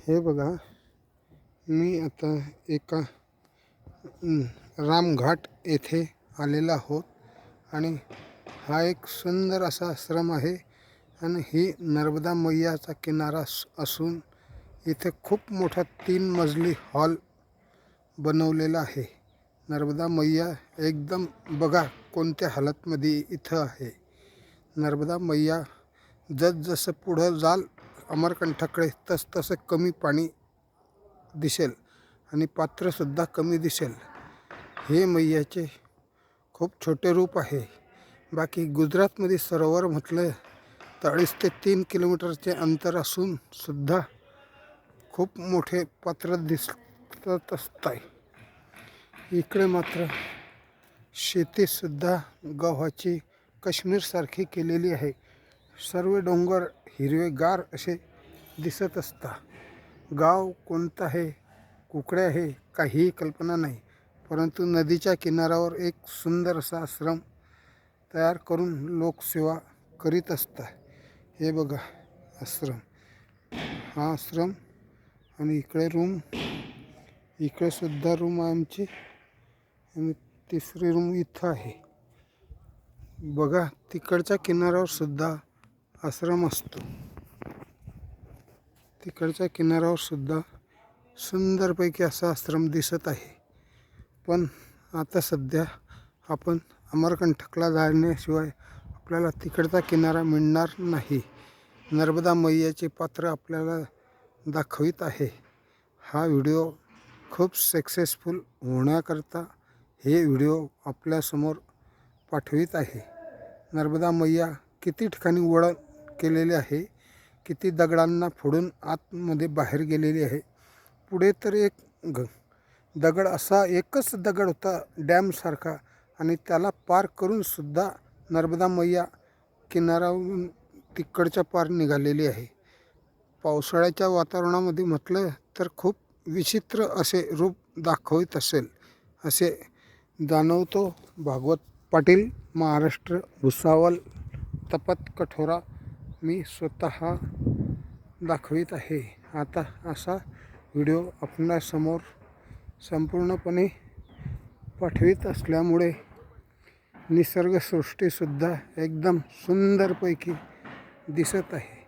हे बघा, मी आता एका रामघाट येथे आलेला आहोत आणि हा एक सुंदर असा आश्रम आहे आणि ही नर्मदा मैयाचा किनारा असून इथे खूप मोठा 3 मजली हॉल बनवलेला आहे। नर्मदा मैया एकदम बघा कोणत्या हालतमध्ये इथं आहे। नर्मदा मैया जसं पुढं जाल अमरकंठाकडे तसं कमी पाणी दिसेल आणि पात्रसुद्धा कमी दिसेल। हे मैयाचे खूप छोटे रूप आहे। बाकी गुजरातमध्ये सरोवर म्हटलं तर 2.5 ते 3 किलोमीटरचे अंतर असून सुद्धा खूप मोठे पात्र दिसत असते। इकडे मात्र शेतीसुद्धा गव्हाची काश्मीरसारखी केलेली आहे। सर्व डोंगर हिरवेगार असे दिसत असतात। गाव कोणतं आहे, कुकडे आहे, काही कल्पना नाही, परंतु नदीच्या किनाऱ्यावर एक सुंदर असा आश्रम तयार करून लोकसेवा करीत असतात। हे बघा आश्रम, हा आश्रम आणि इकडे रूम, इकडे सुद्धा रूम आहे आमची आणि तिसरी रूम इथं आहे। बघा तिकडच्या किनाऱ्यावर सुद्धा आश्रम असतो। तिकडच्या किनाऱ्यावर सुद्धा सुंदरपैकी असा आश्रम दिसत आहे। पण आता सध्या आपण अमरकंटकला जाण्याशिवाय आपल्याला तिकडचा किनारा मिळणार नाही। नर्मदा मैयाचे पात्र आपल्याला दाखवित आहे। हा व्हिडिओ खूप सक्सेसफुल होण्याकरता हे व्हिडिओ आपल्यासमोर पाठवित आहे। नर्मदा मैया किती ठिकाणी वळण केलेले आहे, किती दगडांना फोडून आतमध्ये बाहेर गेलेली आहे। पुढे तर एक दगड असा एकच दगड होता डॅमसारखा आणि त्याला पार करून सुद्धा नर्मदा मैया किनाऱ्यावरून तिकडच्या पार निघालेली आहे। पावसाळ्याच्या वातावरणामध्ये म्हटलं तर खूप विचित्र असे रूप दाखवित असेल असे जाणवतो। भागवत पाटील, महाराष्ट्र, भुसावळ, तपत कठोरा मी स्वतः दाखवित आहे। आता असा व्हिडिओ आपणासमोर संपूर्णपणे पाठवित असल्यामुळे निसर्गसृष्टीसुद्धा एकदम सुंदरपैकी दिसत आहे।